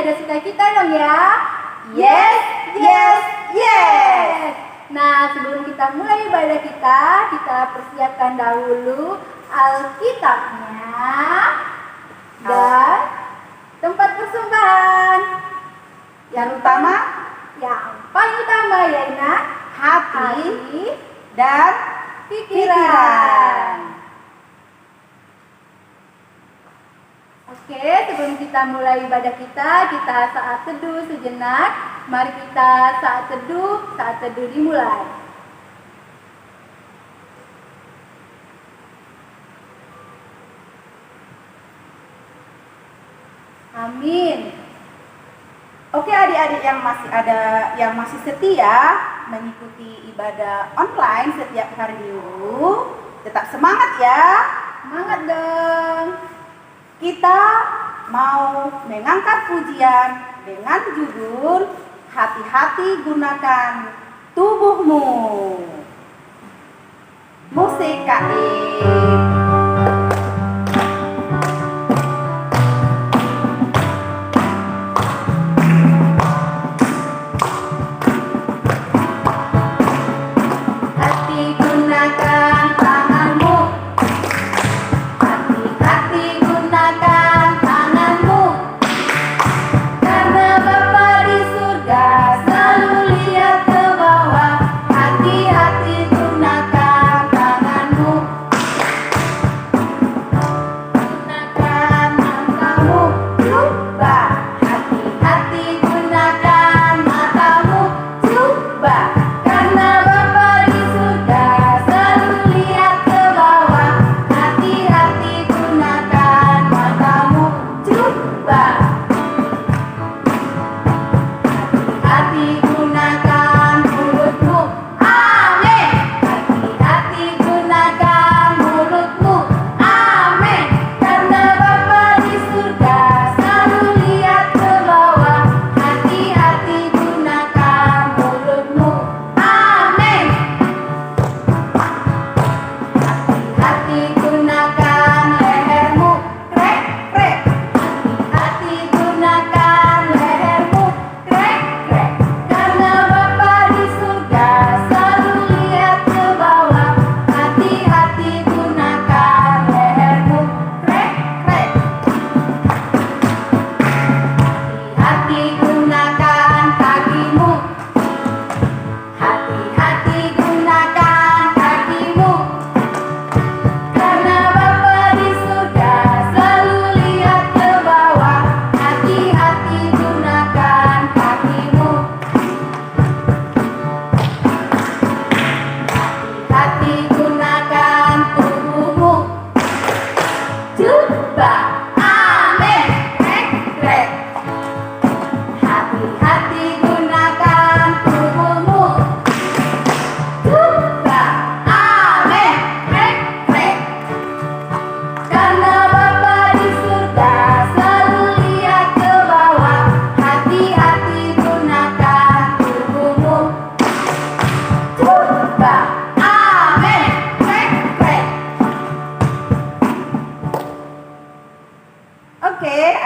jaga sukacita dong ya. Yes, yes, yes. Nah, sebelum kita mulai ibadah kita persiapkan dahulu Alkitabnya dan tempat persembahan. Yang utama, yang paling utama ya Ina, hati dan pikiran. Oke, sebelum kita mulai ibadah kita saat teduh sejenak. Mari kita saat teduh dimulai. Amin. Oke adik-adik yang masih setia mengikuti ibadah online setiap hari Minggu, tetap semangat ya. Semangat dong. Kita mau mengangkat pujian dengan judul Hati-hati gunakan tubuhmu. Musik KI.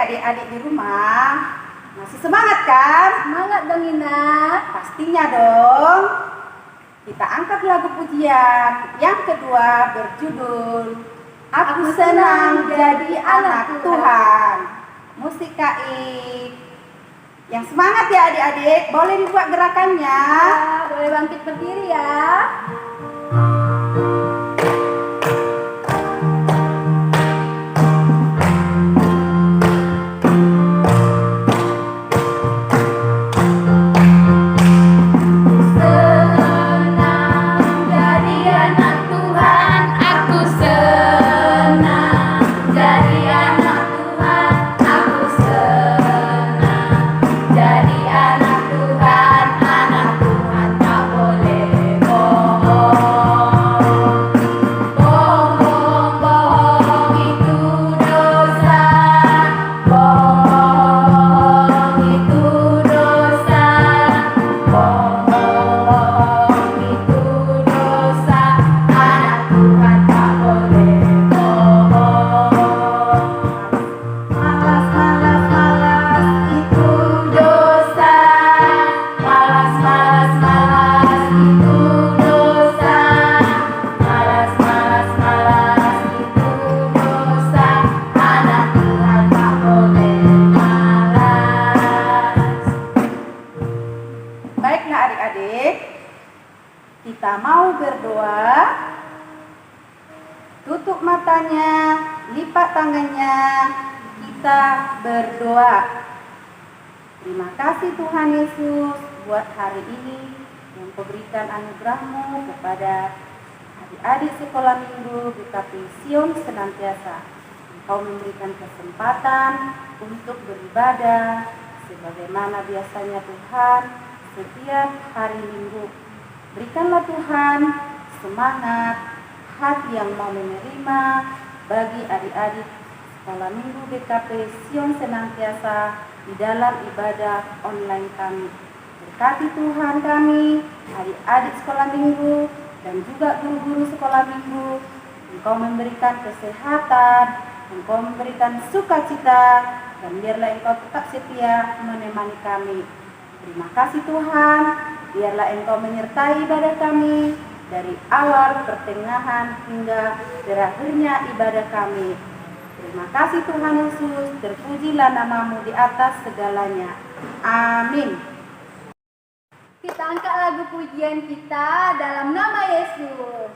Adik-adik di rumah masih semangat kan? Semangat dong Ina. Pastinya dong. Kita angkat lagu pujian yang kedua berjudul Aku Senang Jadi Anak Tuhan. Musik KI. Yang semangat ya adik-adik, boleh dibuat gerakannya. Boleh bangkit berdiri ya. Jadi anak Tuhan tak boleh bohong. Kita mau berdoa. Tutup matanya, lipat tangannya, kita berdoa. Terima kasih Tuhan Yesus buat hari ini yang Kau berikan anugerah-Mu kepada adik-adik sekolah minggu GKP Sion Senantiasa. Engkau memberikan kesempatan untuk beribadah sebagaimana biasanya Tuhan setiap hari Minggu. Berikanlah Tuhan semangat, hati yang mau menerima bagi adik-adik sekolah minggu GKP Sion Senantiasa di dalam ibadah online kami. Berkati Tuhan kami, adik-adik sekolah minggu dan juga guru-guru sekolah minggu. Engkau memberikan kesehatan, Engkau memberikan sukacita, dan biarlah Engkau tetap setia menemani kami. Terima kasih Tuhan, biarlah Engkau menyertai ibadah kami dari awal, pertengahan, hingga berakhirnya ibadah kami. Terima kasih Tuhan Yesus, terpujilah nama-Mu di atas segalanya. Amin. Kita angkat lagu pujian kita dalam nama Yesus.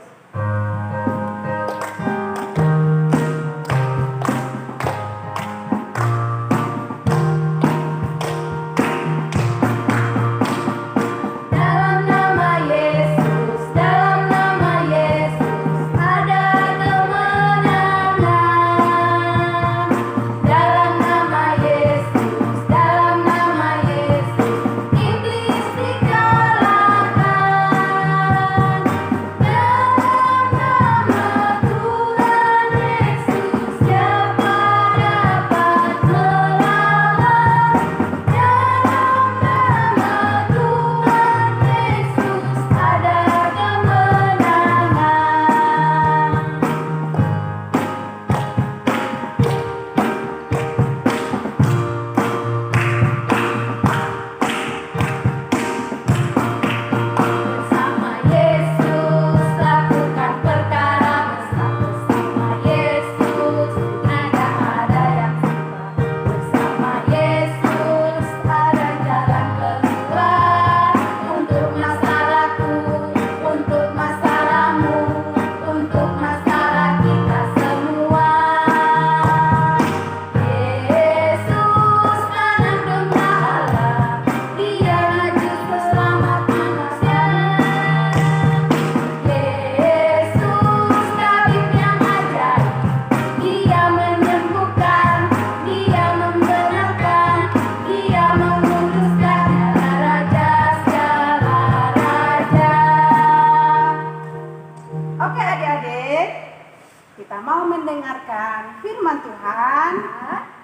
mendengarkan firman Tuhan.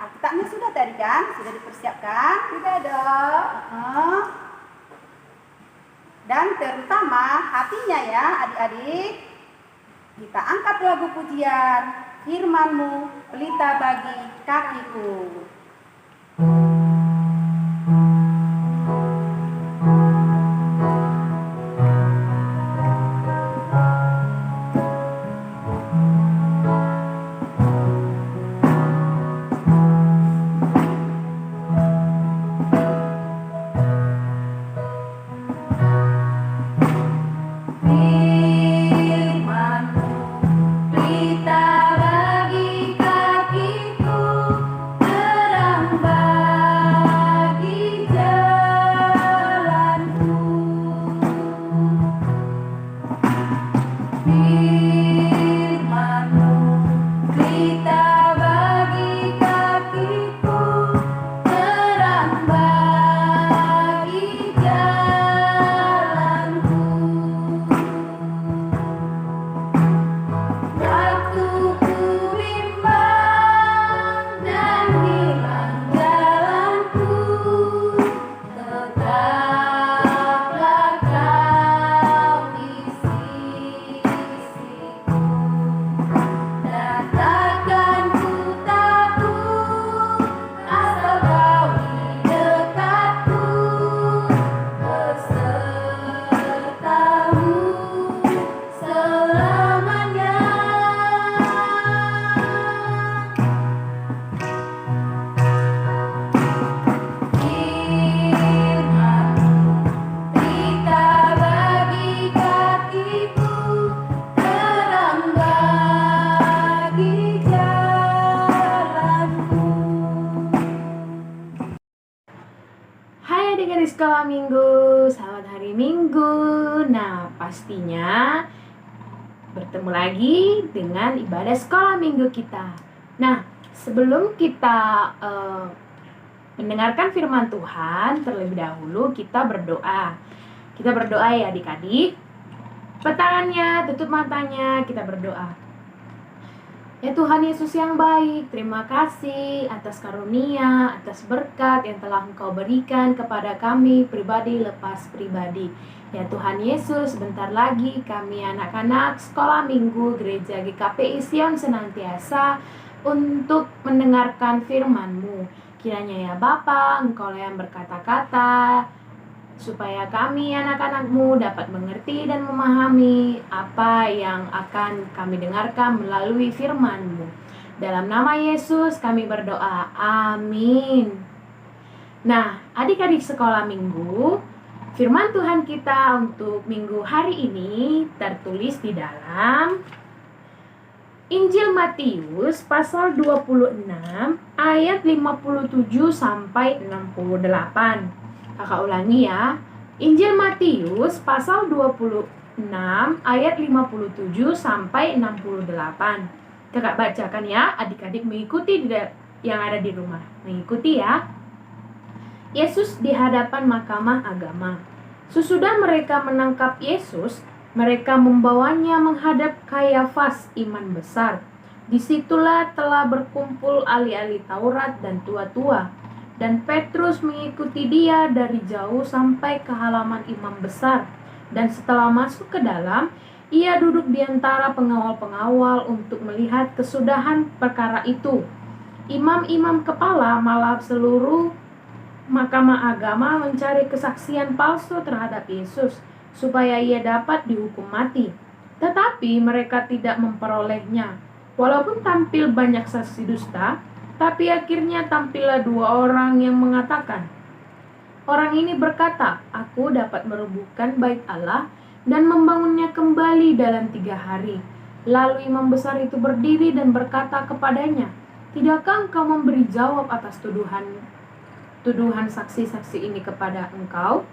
Alkitabnya sudah tadi kan? Sudah dipersiapkan? Sudah dong. Dan terutama hatinya ya adik-adik. Kita angkat lagu pujian, firman-Mu pelita bagi kakiku. Pelita bagi kakiku, Hai adik-adik sekolah minggu, selamat hari Minggu. Nah, pastinya bertemu lagi dengan ibadah sekolah minggu kita. Nah, sebelum kita mendengarkan firman Tuhan, terlebih dahulu kita berdoa. Kita berdoa ya adik-adik. Tangannya, tutup matanya, kita berdoa. Ya Tuhan Yesus yang baik, terima kasih atas karunia, atas berkat yang telah Engkau berikan kepada kami pribadi lepas pribadi. Ya Tuhan Yesus, sebentar lagi kami anak-anak sekolah minggu Gereja GKPI Sion Senantiasa untuk mendengarkan firman-Mu. Kiranya ya Bapa, Engkau yang berkata-kata, supaya kami anak-anak-Mu dapat mengerti dan memahami apa yang akan kami dengarkan melalui firman-Mu. Dalam nama Yesus kami berdoa, amin. Nah, adik-adik sekolah minggu, firman Tuhan kita untuk minggu hari ini tertulis di dalam Injil Matius pasal 26 ayat 57 sampai 68. Kakak ulangi ya. Injil Matius pasal 26 ayat 57 sampai 68. Kakak bacakan ya, adik-adik mengikuti yang ada di rumah. Mengikuti ya. Yesus di hadapan mahkamah agama. Sesudah mereka menangkap Yesus, mereka membawanya menghadap Kayafas, imam besar. Disitulah telah berkumpul ahli-ahli Taurat dan tua-tua. Dan Petrus mengikuti dia dari jauh sampai ke halaman imam besar. Dan setelah masuk ke dalam, ia duduk di antara pengawal-pengawal untuk melihat kesudahan perkara itu. Imam-imam kepala malah seluruh mahkamah agama mencari kesaksian palsu terhadap Yesus, supaya ia dapat dihukum mati. Tetapi mereka tidak memperolehnya. Walaupun tampil banyak saksi dusta, tapi akhirnya tampillah dua orang yang mengatakan, orang ini berkata, aku dapat merobohkan bait Allah dan membangunnya kembali dalam 3 hari. Lalu imam besar itu berdiri dan berkata kepadanya, tidakkah engkau memberi jawab atas tuduhan saksi-saksi ini kepada engkau?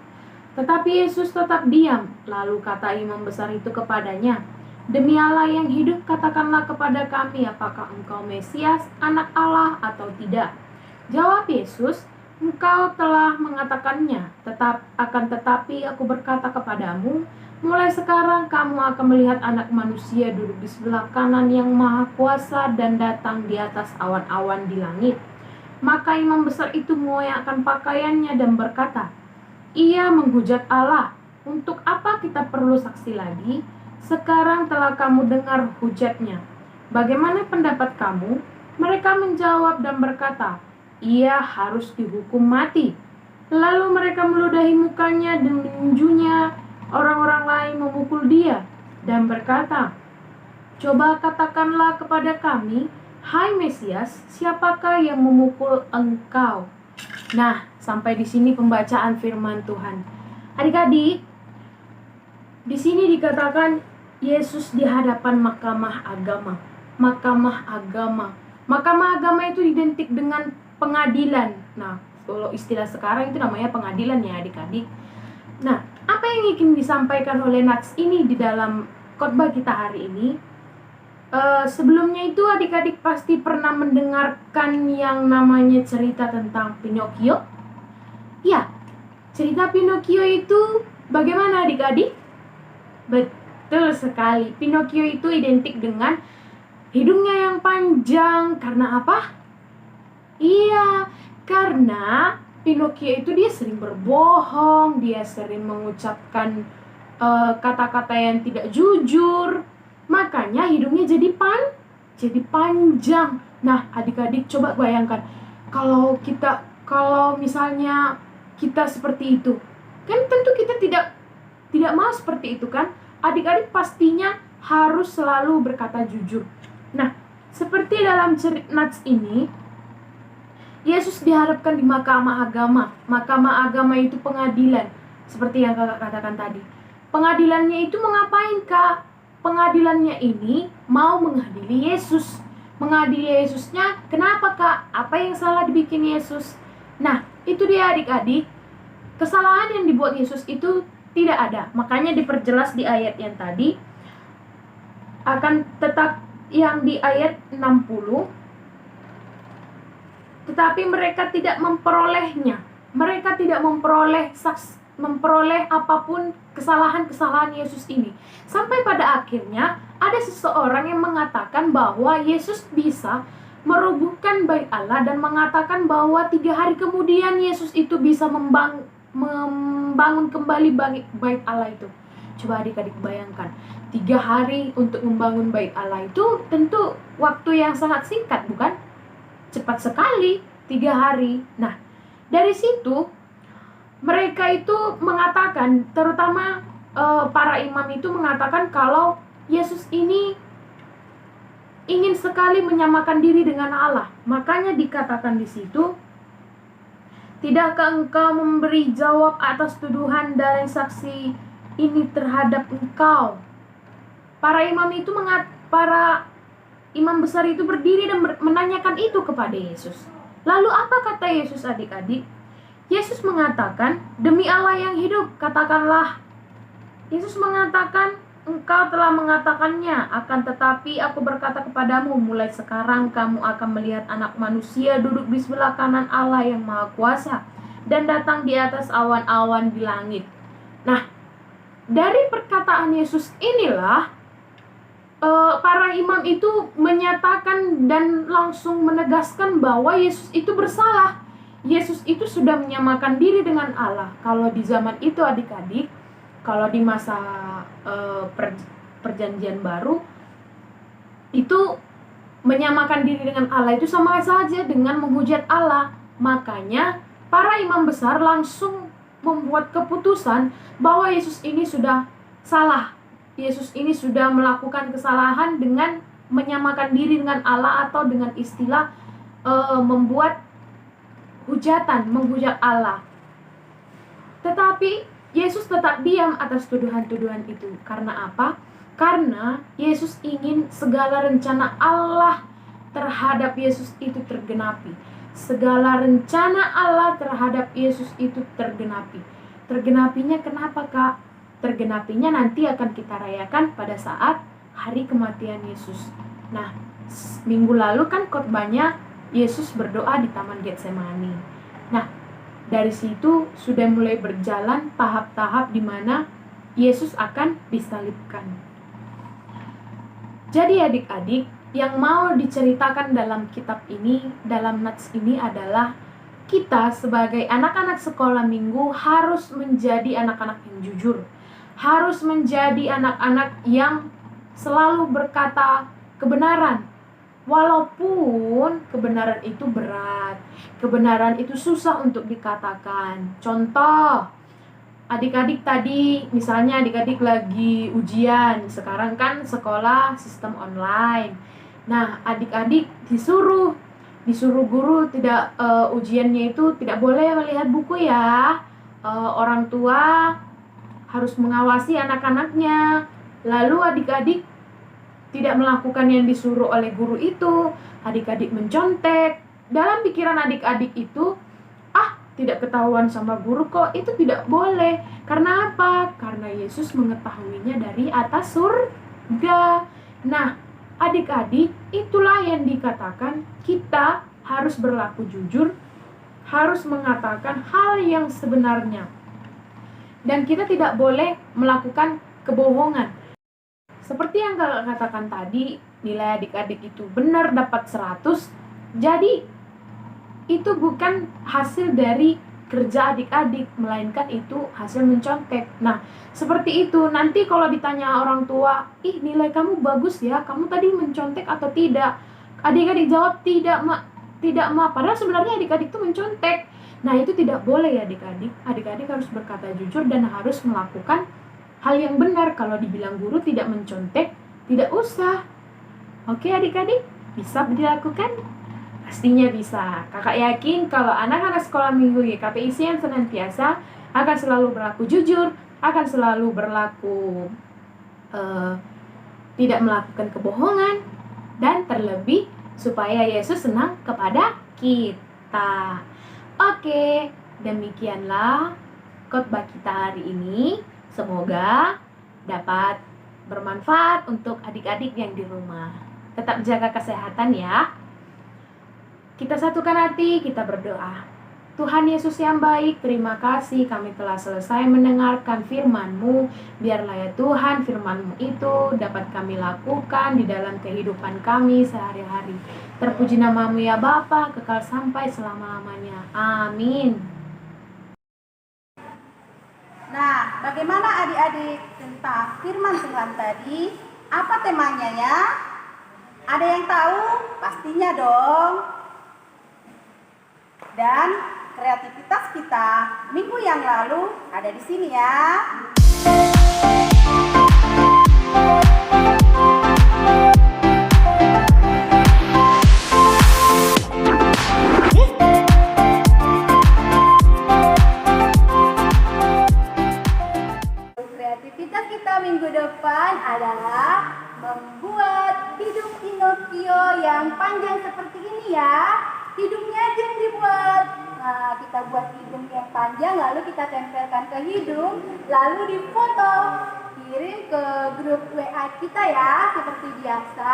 Tetapi Yesus tetap diam. Lalu kata imam besar itu kepadanya, demi Allah yang hidup, katakanlah kepada kami apakah engkau Mesias, anak Allah atau tidak. Jawab Yesus, engkau telah mengatakannya, tetapi aku berkata kepadamu, mulai sekarang kamu akan melihat anak manusia duduk di sebelah kanan yang maha kuasa dan datang di atas awan-awan di langit. Maka imam besar itu mengoyakkan pakaiannya dan berkata, ia menghujat Allah, untuk apa kita perlu saksi lagi? Sekarang telah kamu dengar hujatnya. Bagaimana pendapat kamu? Mereka menjawab dan berkata, ia harus dihukum mati. Lalu mereka meludahi mukanya dan menunjunya. Orang-orang lain memukul dia dan berkata, coba katakanlah kepada kami, hai Mesias, siapakah yang memukul engkau? Nah, sampai di sini pembacaan firman Tuhan. Adik-adik, di sini dikatakan Yesus di hadapan mahkamah agama. Mahkamah agama. Mahkamah agama itu identik dengan pengadilan. Nah, kalau istilah sekarang itu namanya pengadilan ya adik-adik. Nah, apa yang ingin disampaikan oleh Nats ini di dalam khotbah kita hari ini? Sebelumnya itu adik-adik pasti pernah mendengarkan yang namanya cerita tentang Pinocchio. Ya, cerita Pinocchio itu bagaimana adik-adik? Betul sekali, Pinocchio itu identik dengan hidungnya yang panjang. Karena apa? Iya, karena Pinocchio itu dia sering berbohong, dia sering mengucapkan kata-kata yang tidak jujur. Makanya hidungnya jadi panjang. Nah, adik-adik coba bayangkan kalau misalnya kita seperti itu. Kan tentu kita tidak mau seperti itu kan? Adik-adik pastinya harus selalu berkata jujur. Nah, seperti dalam cerita Nats ini, Yesus diharapkan di mahkamah agama. Mahkamah agama itu pengadilan, seperti yang kakak katakan tadi. Pengadilannya itu mengapain kak? Pengadilannya ini mau mengadili Yesus. Mengadili Yesusnya, kenapa kak? Apa yang salah dibikin Yesus? Nah, itu dia adik-adik. Kesalahan yang dibuat Yesus itu tidak ada. Makanya diperjelas di ayat yang tadi, akan tetap yang di ayat 60, tetapi mereka tidak memperolehnya. Mereka tidak memperoleh apapun kesalahan-kesalahan Yesus ini. Sampai pada akhirnya ada seseorang yang mengatakan bahwa Yesus bisa merobohkan bait Allah dan mengatakan bahwa 3 hari kemudian Yesus itu bisa membangun kembali bait Allah itu. Coba adik-adik bayangkan, 3 hari untuk membangun bait Allah itu tentu waktu yang sangat singkat, bukan? Cepat sekali, 3 hari. Nah, dari situ mereka itu mengatakan, terutama para imam itu mengatakan kalau Yesus ini ingin sekali menyamakan diri dengan Allah. Makanya dikatakan di situ, tidakkah engkau memberi jawab atas tuduhan dari saksi ini terhadap engkau? Para imam besar itu berdiri dan menanyakan itu kepada Yesus. Lalu apa kata Yesus, adik-adik? Yesus mengatakan, demi Allah yang hidup, katakanlah. Yesus mengatakan, engkau telah mengatakannya, akan tetapi aku berkata kepadamu, mulai sekarang kamu akan melihat Anak Manusia duduk di sebelah kanan Allah yang Maha Kuasa dan datang di atas awan-awan di langit. Nah, dari perkataan Yesus inilah para imam itu menyatakan dan langsung menegaskan bahwa Yesus itu bersalah. Yesus itu sudah menyamakan diri dengan Allah. Kalau di zaman itu adik-adik, kalau di masa perjanjian baru, itu menyamakan diri dengan Allah itu sama saja dengan menghujat Allah. Makanya para imam besar langsung membuat keputusan bahwa Yesus ini sudah salah. Yesus ini sudah melakukan kesalahan dengan menyamakan diri dengan Allah, atau dengan istilah membuat menghujat Allah. Tetapi Yesus tetap diam atas tuduhan-tuduhan itu. Karena apa? Karena Yesus ingin segala rencana Allah terhadap Yesus itu tergenapi. Segala rencana Allah terhadap Yesus itu tergenapi. Tergenapinya kenapa, Kak? Tergenapinya nanti akan kita rayakan pada saat hari kematian Yesus. Nah, minggu lalu kan khotbahnya Yesus berdoa di Taman Getsemani. Nah, dari situ sudah mulai berjalan tahap-tahap di mana Yesus akan disalibkan. Jadi adik-adik, yang mau diceritakan dalam kitab ini, dalam nats ini adalah kita sebagai anak-anak sekolah minggu harus menjadi anak-anak yang jujur. Harus menjadi anak-anak yang selalu berkata kebenaran. Walaupun kebenaran itu berat, kebenaran itu susah untuk dikatakan. Contoh, adik-adik tadi, misalnya adik-adik lagi ujian. Sekarang kan sekolah sistem online. Nah, adik-adik disuruh guru tidak ujiannya itu tidak boleh melihat buku ya. Orang tua harus mengawasi anak-anaknya. Lalu adik-adik tidak melakukan yang disuruh oleh guru itu, adik-adik mencontek. Dalam pikiran adik-adik itu, tidak ketahuan sama guru kok, itu tidak boleh. Karena apa? Karena Yesus mengetahuinya dari atas surga. Nah, adik-adik, itulah yang dikatakan kita harus berlaku jujur, harus mengatakan hal yang sebenarnya. Dan kita tidak boleh melakukan kebohongan. Seperti yang kakak katakan tadi, nilai adik-adik itu benar dapat 100, jadi itu bukan hasil dari kerja adik-adik, melainkan itu hasil mencontek. Nah, seperti itu. Nanti kalau ditanya orang tua, nilai kamu bagus ya, kamu tadi mencontek atau tidak? Adik-adik jawab, tidak ma, padahal sebenarnya adik-adik itu mencontek. Nah, itu tidak boleh ya adik-adik. Adik-adik harus berkata jujur dan harus melakukan hal yang benar. Kalau dibilang guru tidak mencontek, tidak usah. Oke adik-adik, bisa dilakukan? Pastinya bisa. Kakak yakin kalau anak-anak sekolah minggu YKPIC yang senantiasa akan selalu berlaku jujur, akan selalu berlaku tidak melakukan kebohongan, dan terlebih supaya Yesus senang kepada kita. Oke, demikianlah khotbah kita hari ini. Semoga dapat bermanfaat untuk adik-adik yang di rumah. Tetap jaga kesehatan ya. Kita satukan hati, kita berdoa. Tuhan Yesus yang baik, terima kasih kami telah selesai mendengarkan firman-Mu. Biarlah ya Tuhan firman-Mu itu dapat kami lakukan di dalam kehidupan kami sehari-hari. Terpuji nama-Mu ya Bapa, kekal sampai selama-lamanya. Amin. Nah, bagaimana adik-adik tentang firman Tuhan tadi? Apa temanya ya? Ada yang tahu? Pastinya dong. Dan kreativitas kita minggu yang lalu ada di sini ya. Kreativitas kita minggu depan adalah membuat hidung Pinocchio yang panjang seperti ini ya. Hidungnya aja yang dibuat. Nah, kita buat hidung yang panjang, lalu kita tempelkan ke hidung, lalu difoto, kirim ke grup WA kita ya, seperti biasa.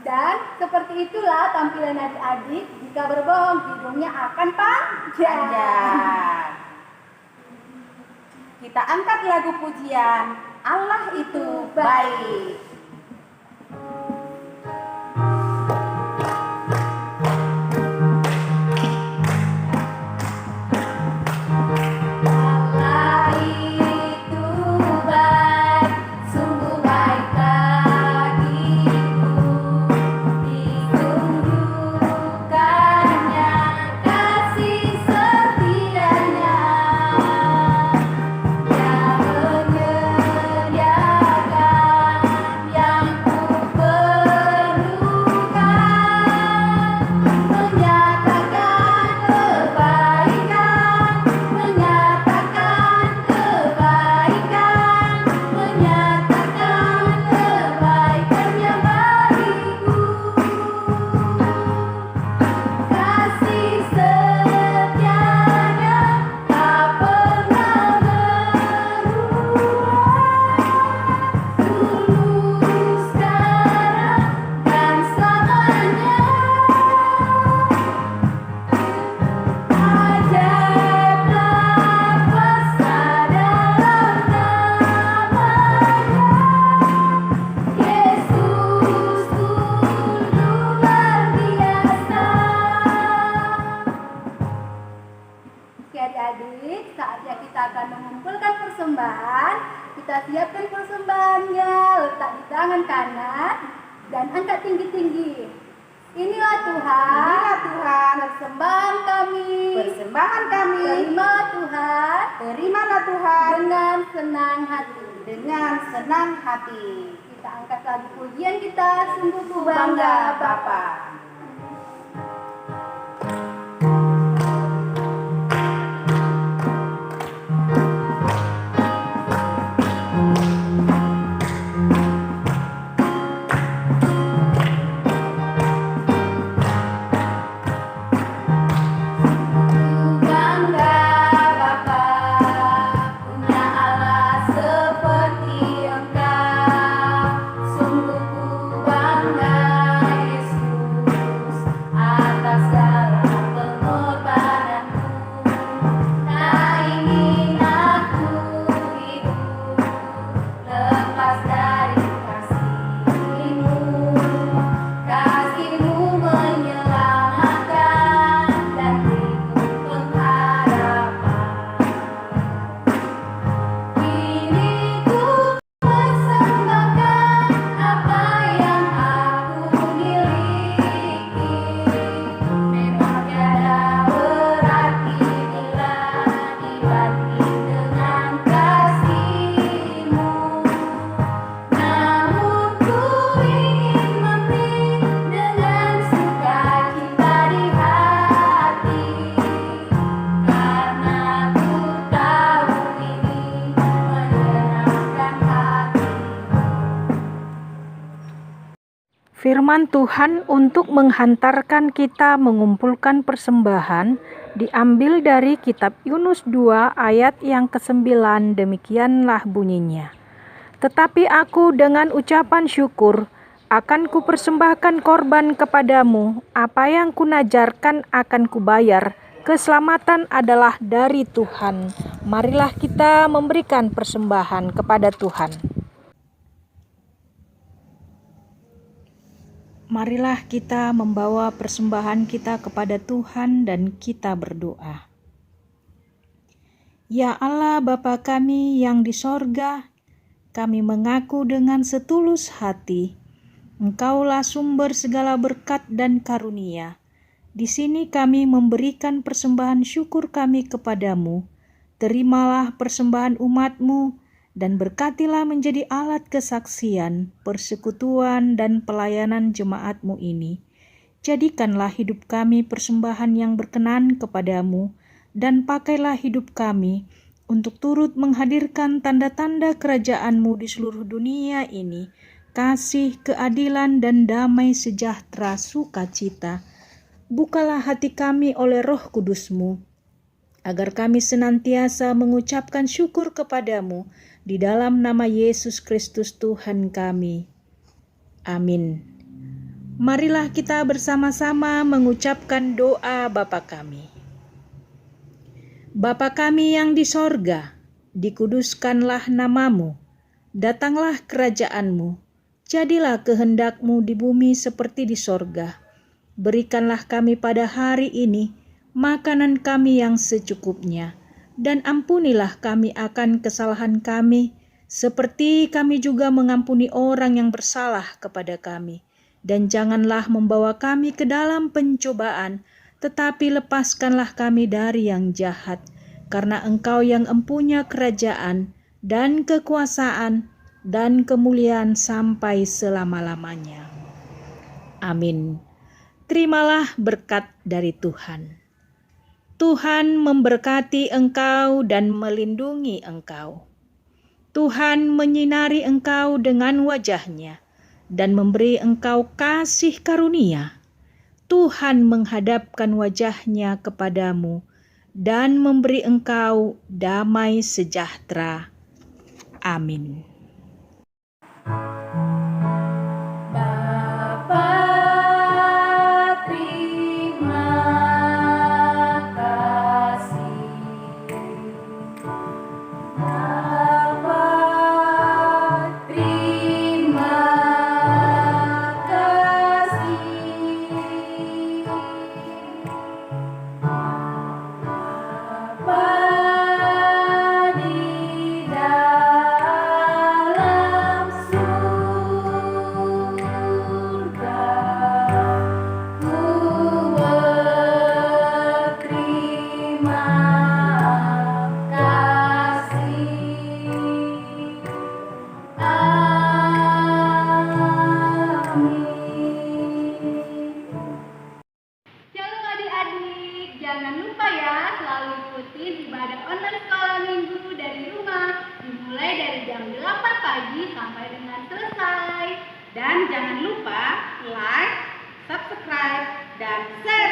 Dan seperti itulah tampilan adik-adik. Jika berbohong, hidungnya akan panjang. Kita angkat lagu pujian, Allah itu baik. Adik-adik, saatnya kita akan mengumpulkan persembahan. Kita siapkan persembahannya, letak di tangan kanan dan angkat tinggi-tinggi. Inilah Tuhan, persembahan kami. Terimalah Tuhan, dengan senang hati. Kita angkat lagu pujian kita, sungguh ku bangga Bapa. Sungguh ku bangga Yesus. Firman Tuhan untuk menghantarkan kita mengumpulkan persembahan diambil dari kitab Yunus 2 ayat yang ke-9, demikianlah bunyinya. Tetapi aku dengan ucapan syukur akan kupersembahkan korban kepadamu, apa yang kunajarkan akan kubayar, keselamatan adalah dari Tuhan. Marilah kita memberikan persembahan kepada Tuhan. Marilah kita membawa persembahan kita kepada Tuhan dan kita berdoa. Ya Allah Bapa kami yang di sorga, kami mengaku dengan setulus hati, Engkaulah sumber segala berkat dan karunia. Di sini kami memberikan persembahan syukur kami kepadamu. Terimalah persembahan umat-Mu, dan berkatilah menjadi alat kesaksian, persekutuan, dan pelayanan jemaat-Mu ini. Jadikanlah hidup kami persembahan yang berkenan kepadamu, dan pakailah hidup kami untuk turut menghadirkan tanda-tanda kerajaan-Mu di seluruh dunia ini, kasih, keadilan, dan damai sejahtera sukacita. Bukalah hati kami oleh Roh Kudus-Mu, agar kami senantiasa mengucapkan syukur kepadamu, di dalam nama Yesus Kristus Tuhan kami. Amin. Marilah kita bersama-sama mengucapkan doa Bapa kami. Bapa kami yang di sorga, dikuduskanlah namamu, datanglah kerajaan-Mu, jadilah kehendak-Mu di bumi seperti di sorga. Berikanlah kami pada hari ini makanan kami yang secukupnya, dan ampunilah kami akan kesalahan kami, seperti kami juga mengampuni orang yang bersalah kepada kami. Dan janganlah membawa kami ke dalam pencobaan, tetapi lepaskanlah kami dari yang jahat. Karena Engkau yang empunya kerajaan, dan kekuasaan, dan kemuliaan sampai selama-lamanya. Amin. Terimalah berkat dari Tuhan. Tuhan memberkati engkau dan melindungi engkau. Tuhan menyinari engkau dengan wajah-Nya dan memberi engkau kasih karunia. Tuhan menghadapkan wajah-Nya kepadamu dan memberi engkau damai sejahtera. Amin. Shalom adik-adik, jangan lupa ya selalu ikuti ibadah online sekolah minggu dari rumah, dimulai dari jam 8 pagi sampai dengan selesai. Dan jangan lupa like, subscribe, dan share.